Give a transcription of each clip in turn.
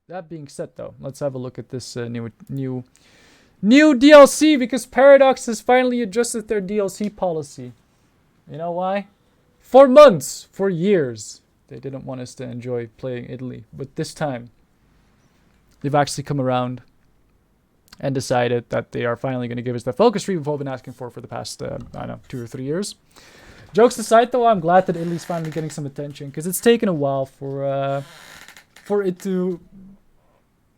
That being said, though, let's have a look at this new DLC, because Paradox has finally adjusted their DLC policy. You know why? For months, for years, they didn't want us to enjoy playing Italy, but this time they've actually come around and decided that they are finally going to give us the focus tree we've all been asking for the past, I don't know, 2 or 3 years. Jokes aside, though, I'm glad that Italy's finally getting some attention, because it's taken a while for it to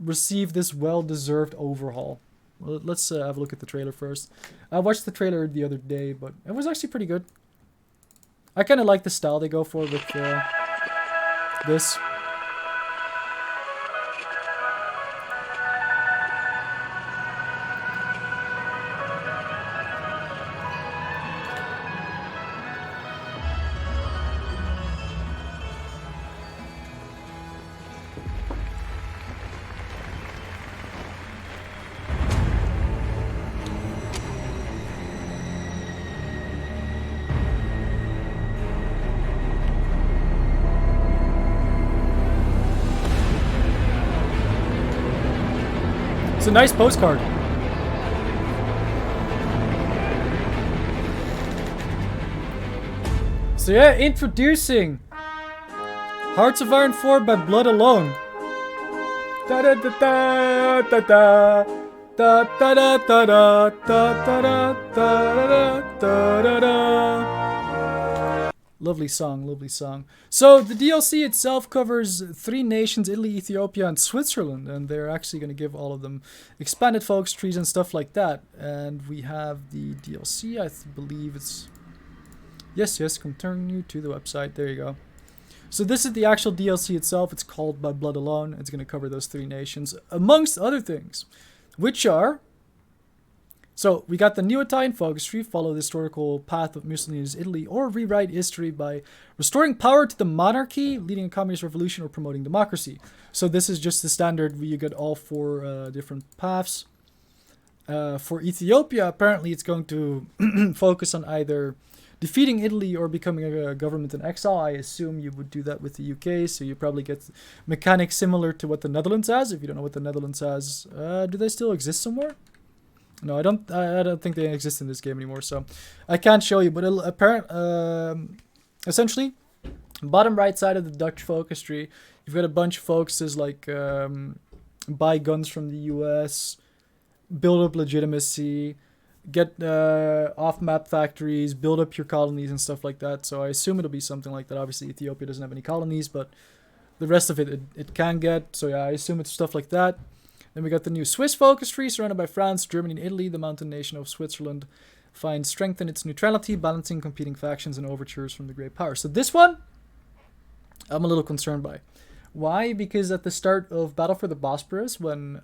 receive this well-deserved overhaul. Well, let's have a look at the trailer first. I watched the trailer the other day, but it was actually pretty good. I kind of like the style they go for with this. It's a nice postcard. So yeah, introducing Hearts of Iron 4 by Blood Alone. Da da da da da da da da da da da da da da da. Lovely song, lovely song. So the DLC itself covers 3 nations, Italy, Ethiopia, and Switzerland, and they're actually going to give all of them expanded focus trees and stuff like that. And we have the DLC, I believe it's... Yes, continue to the website, there you go. So this is the actual DLC itself. It's called By Blood Alone. It's going to cover those 3 nations, amongst other things, which are... So we got the new Italian focus tree, follow the historical path of Mussolini's Italy, or rewrite history by restoring power to the monarchy, leading a communist revolution, or promoting democracy. So this is just the standard where you get all 4 different paths. For Ethiopia, apparently it's going to focus on either defeating Italy or becoming a government in exile. I assume you would do that with the UK, so you probably get mechanics similar to what the Netherlands has. If you don't know what the Netherlands has, do they still exist somewhere? No, I don't think they exist in this game anymore, so I can't show you. But essentially, bottom right side of the Dutch focus tree, you've got a bunch of focuses like buy guns from the US, build up legitimacy, get off-map factories, build up your colonies and stuff like that. So I assume it'll be something like that. Obviously, Ethiopia doesn't have any colonies, but the rest of it can get. So yeah, I assume it's stuff like that. Then we got the new Swiss focus tree, surrounded by France, Germany, and Italy. The mountain nation of Switzerland finds strength in its neutrality, balancing competing factions and overtures from the great power. So this one, I'm a little concerned by. Why? Because at the start of Battle for the Bosporus, when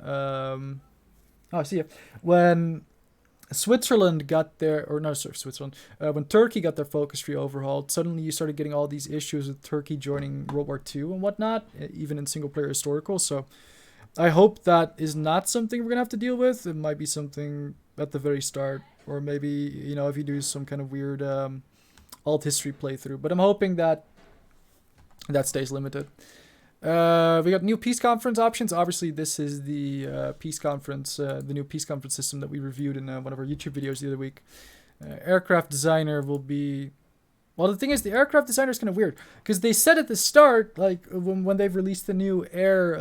when Switzerland got their, or no, sorry, Switzerland, when Turkey got their focus tree overhauled, suddenly you started getting all these issues with Turkey joining World War II and whatnot, even in single player historical. So I hope that is not something we're going to have to deal with. It might be something at the very start, or maybe, you know, if you do some kind of weird alt history playthrough. But I'm hoping that that stays limited. We got new peace conference options. Obviously, this is the peace conference, the new peace conference system that we reviewed in one of our YouTube videos the other week. Aircraft designer will be... Well, the thing is, the aircraft designer is kind of weird, because they said at the start, like when they've released the new air...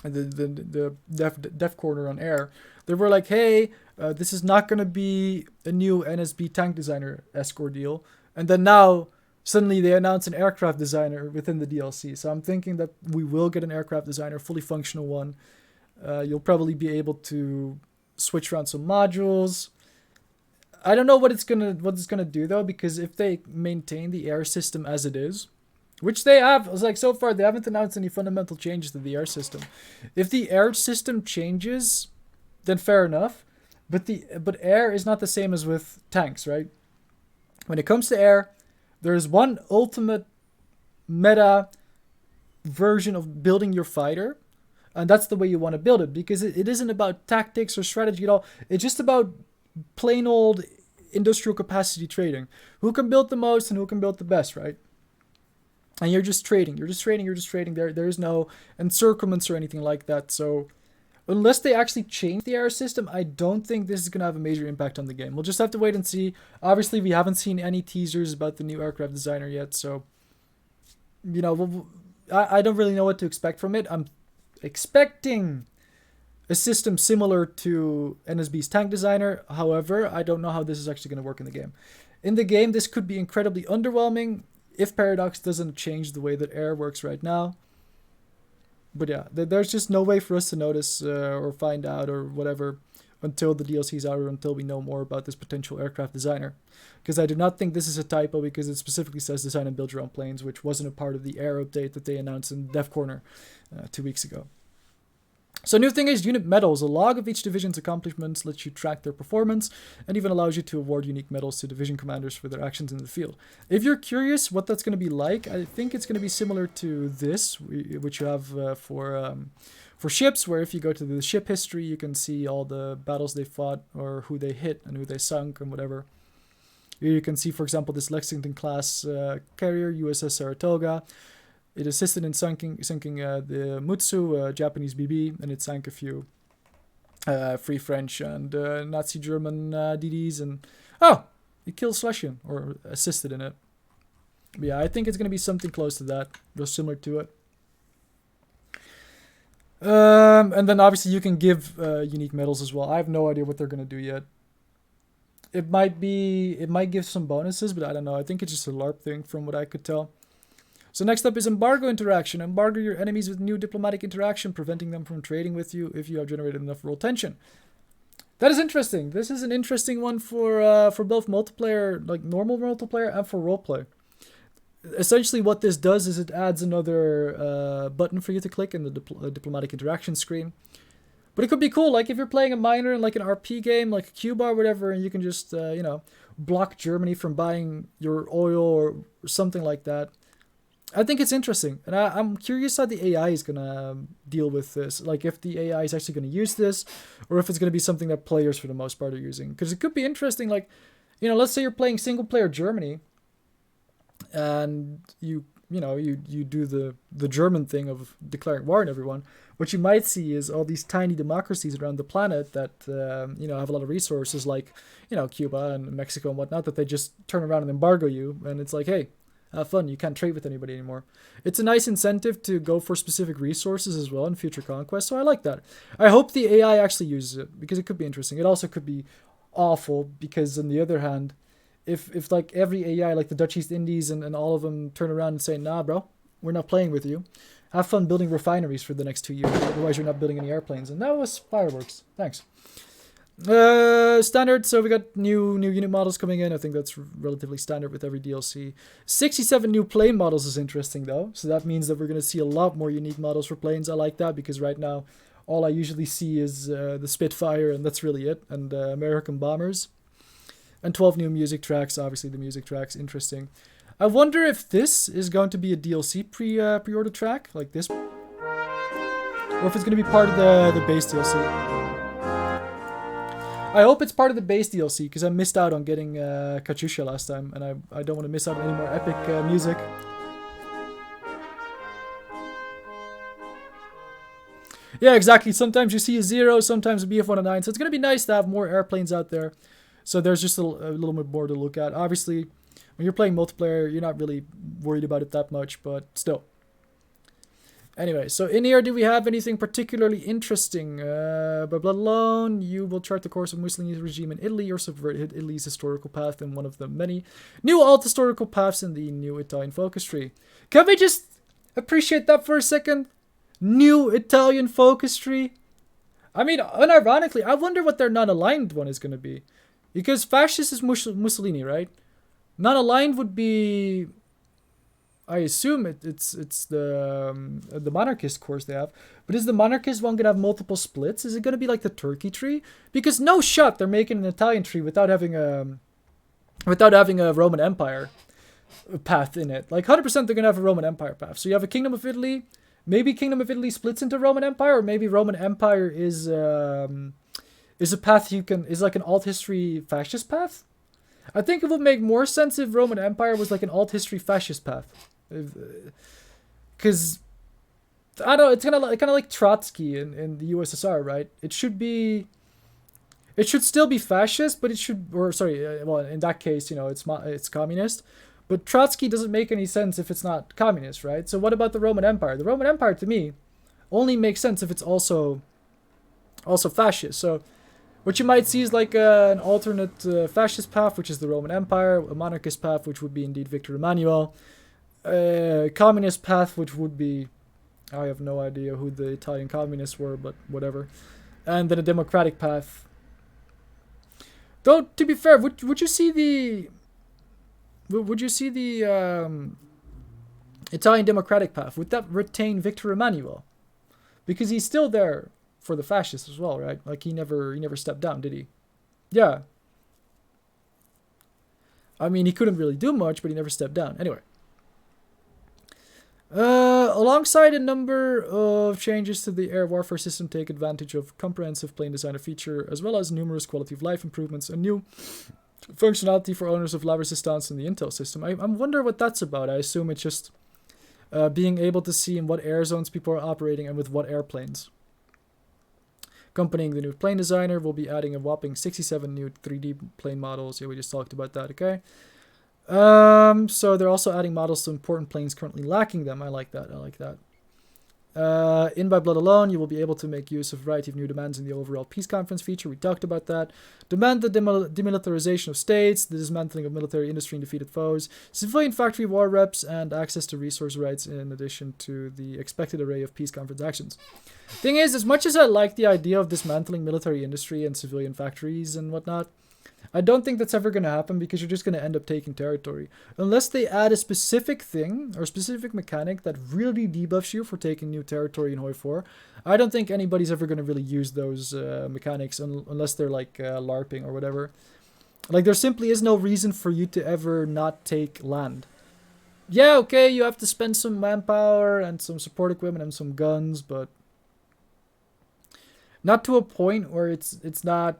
the def corner on air, they were like, hey, this is not going to be a new NSB tank designer escort deal. And then now suddenly they announce an aircraft designer within the DLC. So I'm thinking that we will get an aircraft designer, fully functional one. You'll probably be able to switch around some modules. I don't know what it's gonna do though, because if they maintain the air system as it is, which they have, like so far they haven't announced any fundamental changes to the air system. If the air system changes, then fair enough. But air is not the same as with tanks, right? When it comes to air, there is one ultimate meta version of building your fighter, and that's the way you want to build it, because it isn't about tactics or strategy at all. It's just about plain old industrial capacity trading. Who can build the most and who can build the best, right? and you're just trading. You're just trading. You're just trading. There's no encirclements or anything like that. So unless they actually change the air system, I don't think this is going to have a major impact on the game. We'll just have to wait and see. Obviously, we haven't seen any teasers about the new aircraft designer yet, so I don't really know what to expect from it. I'm expecting a system similar to NSB's tank designer. However, I don't know how this is actually going to work in the game. In the game, this could be incredibly underwhelming if Paradox doesn't change the way that air works right now. But yeah, there's just no way for us to notice or find out or whatever until the DLC is out or until we know more about this potential aircraft designer. Because I do not think this is a typo, because it specifically says design and build your own planes, which wasn't a part of the air update that they announced in Dev Corner 2 weeks ago. So new thing is unit medals. A log of each division's accomplishments lets you track their performance and even allows you to award unique medals to division commanders for their actions in the field. If you're curious what that's going to be like, I think it's going to be similar to this, which you have for ships, where if you go to the ship history, you can see all the battles they fought or who they hit and who they sunk and whatever. Here you can see, for example, this Lexington class carrier, USS Saratoga. It assisted in sinking the Mutsu, Japanese BB, and it sank a few Free French and Nazi German DDs. And it killed Schlesien, or assisted in it. But yeah, I think it's going to be something close to that, or similar to it. And then obviously you can give unique medals as well. I have no idea what they're going to do yet. It might give some bonuses, but I don't know. I think it's just a LARP thing from what I could tell. So next up is Embargo interaction. Embargo your enemies with new diplomatic interaction, preventing them from trading with you if you have generated enough world tension. That is interesting. This is an interesting one for both multiplayer, like normal multiplayer, and for roleplay. Essentially what this does is it adds another button for you to click in the diplomatic interaction screen. But it could be cool, like if you're playing a minor in like an RP game, like a Cuba or whatever, and you can just, block Germany from buying your oil or something like that. I think it's interesting, and I'm curious how the AI is going to deal with this. Like if the AI is actually going to use this, or if it's going to be something that players for the most part are using. Because it could be interesting, like, let's say you're playing single player Germany, and you do the German thing of declaring war on everyone. What you might see is all these tiny democracies around the planet that have a lot of resources, like Cuba and Mexico and whatnot, that they just turn around and embargo you, and it's like, hey, have fun, you can't trade with anybody anymore. It's a nice incentive to go for specific resources as well in future conquests, so I like that. I hope the AI actually uses it, because it could be interesting. It also could be awful, because on the other hand, if like every AI, like the Dutch East Indies and all of them, turn around and say, nah bro, we're not playing with you, have fun building refineries for the next 2 years, otherwise you're not building any airplanes. And that was fireworks. Thanks. Standard, so we got new unit models coming in. I think that's relatively standard with every DLC. 67 new plane models is interesting though, so that means that we're going to see a lot more unique models for planes. I like that, because right now all I usually see is the Spitfire, and that's really it, and American bombers. And 12 new music tracks. Obviously the music tracks, interesting. I wonder if this is going to be a DLC pre-order track like this, or if it's going to be part of the base DLC. I hope it's part of the base DLC, because I missed out on getting Katyusha last time, and I don't want to miss out on any more epic music. Yeah, exactly. Sometimes you see a 0, sometimes a BF-109, so it's going to be nice to have more airplanes out there. So there's just a little bit more to look at. Obviously, when you're playing multiplayer, you're not really worried about it that much, but still. Anyway, so in here, do we have anything particularly interesting? By blood alone, you will chart the course of Mussolini's regime in Italy, or subvert Italy's historical path in one of the many new alt-historical paths in the new Italian focus tree. Can we just appreciate that for a second? New Italian focus tree? I mean, unironically, I wonder what their non-aligned one is going to be. Because fascist is Mussolini, right? Non-aligned would be... I assume it's the monarchist course they have. But is the monarchist one going to have multiple splits? Is it going to be like the Turkey tree? Because no shot they're making an Italian tree without having a Roman Empire path in it. Like 100% they're going to have a Roman Empire path. So you have a Kingdom of Italy. Maybe Kingdom of Italy splits into Roman Empire, or maybe Roman Empire is a path is like an alt history fascist path. I think it would make more sense if Roman Empire was like an alt history fascist path. Because I don't know, it's kind of like Trotsky in the USSR, right? It should still be fascist, but it should, or sorry, well, in that case, it's communist. But Trotsky doesn't make any sense if it's not communist, right? So what about the Roman Empire? The Roman Empire, to me, only makes sense if it's also fascist. So what you might see is like an alternate fascist path, which is the Roman Empire, a monarchist path, which would be indeed Victor Emmanuel, a communist path, which would be, I have no idea who the Italian communists were, but whatever, and then a democratic path. Though, to be fair, would you see the Italian democratic path? Would that retain Victor Emmanuel? Because he's still there for the fascists as well, right? Like he never stepped down, did he? Yeah. I mean, he couldn't really do much, but he never stepped down. Anyway. Alongside a number of changes to the air warfare system take advantage of comprehensive plane designer feature, as well as numerous quality of life improvements and new functionality for owners of La Resistance in the Intel system. I wonder what that's about. I assume it's just being able to see in what air zones people are operating and with what airplanes. Accompanying the new plane designer, we'll be adding a whopping 67 new 3D plane models. Yeah, we just talked about that, okay? So they're also adding models to important planes currently lacking them. I like that. In By Blood alone, you will be able to make use of a variety of new demands in the overall peace conference feature. We talked about that. Demand the demilitarization of states, the dismantling of military industry and defeated foes, civilian factory war reps, and access to resource rights in addition to the expected array of peace conference actions. Thing is, as much as I like the idea of dismantling military industry and civilian factories and whatnot, I don't think that's ever going to happen because you're just going to end up taking territory. Unless they add a specific thing or specific mechanic that really debuffs you for taking new territory in HOI4, I don't think anybody's ever going to really use those mechanics unless they're like LARPing or whatever. Like there simply is no reason for you to ever not take land. Yeah, okay, you have to spend some manpower and some support equipment and some guns, but not to a point where it's not...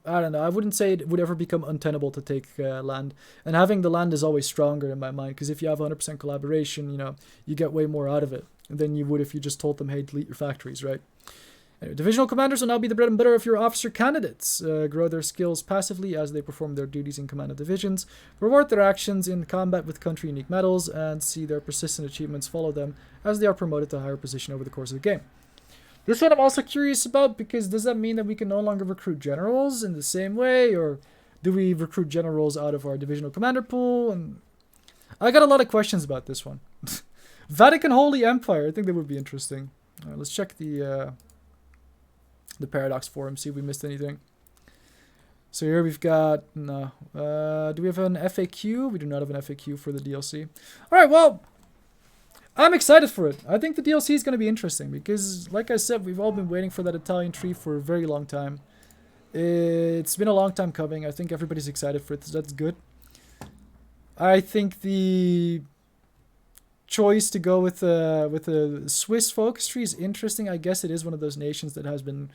I don't know. I wouldn't say it would ever become untenable to take land. And having the land is always stronger in my mind, because if you have 100% collaboration, you get way more out of it than you would if you just told them, hey, delete your factories, right? Anyway, Divisional Commanders will now be the bread and butter of your officer candidates. Grow their skills passively as they perform their duties in command of divisions. Reward their actions in combat with country-unique medals, and see their persistent achievements follow them as they are promoted to a higher position over the course of the game. This one I'm also curious about, because does that mean that we can no longer recruit generals in the same way, or do we recruit generals out of our divisional commander pool? And I got a lot of questions about this one. Vatican Holy Empire, I think that would be interesting. Let's check the Paradox forum, see if we missed anything. So here we've got, no. Do we have an FAQ? We do not have an FAQ for the DLC. All right, well, I'm excited for it. I think the DLC is going to be interesting because, like I said, we've all been waiting for that Italian tree for a very long time. It's been a long time coming. I think everybody's excited for it, so that's good. I think the choice to go with a Swiss focus tree is interesting. I guess it is one of those nations that has been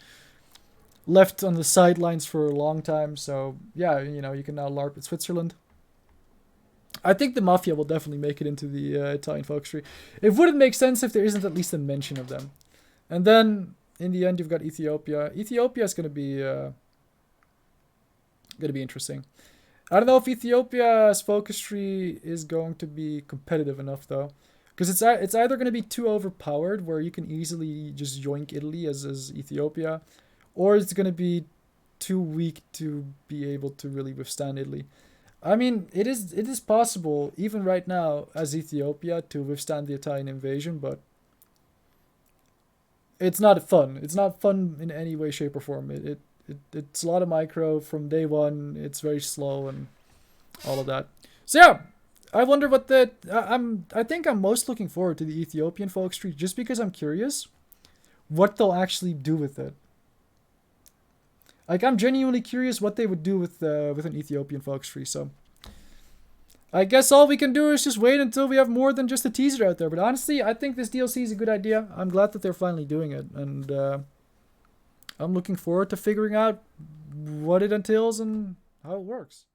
left on the sidelines for a long time. So, yeah, you can now LARP at Switzerland. I think the Mafia will definitely make it into the Italian focus tree. It wouldn't make sense if there isn't at least a mention of them. And then, in the end, you've got Ethiopia. Ethiopia is going to be interesting. I don't know if Ethiopia's focus tree is going to be competitive enough, though. Because it's either going to be too overpowered, where you can easily just yoink Italy as Ethiopia, or it's going to be too weak to be able to really withstand Italy. I mean, it is possible, even right now, as Ethiopia, to withstand the Italian invasion, but it's not fun. It's not fun in any way, shape, or form. It's a lot of micro from day one. It's very slow and all of that. So yeah, I wonder what I think I'm most looking forward to the Ethiopian focus tree, just because I'm curious what they'll actually do with it. Like, I'm genuinely curious what they would do with an Ethiopian focus tree. So, I guess all we can do is just wait until we have more than just a teaser out there. But honestly, I think this DLC is a good idea. I'm glad that they're finally doing it. And I'm looking forward to figuring out what it entails and how it works.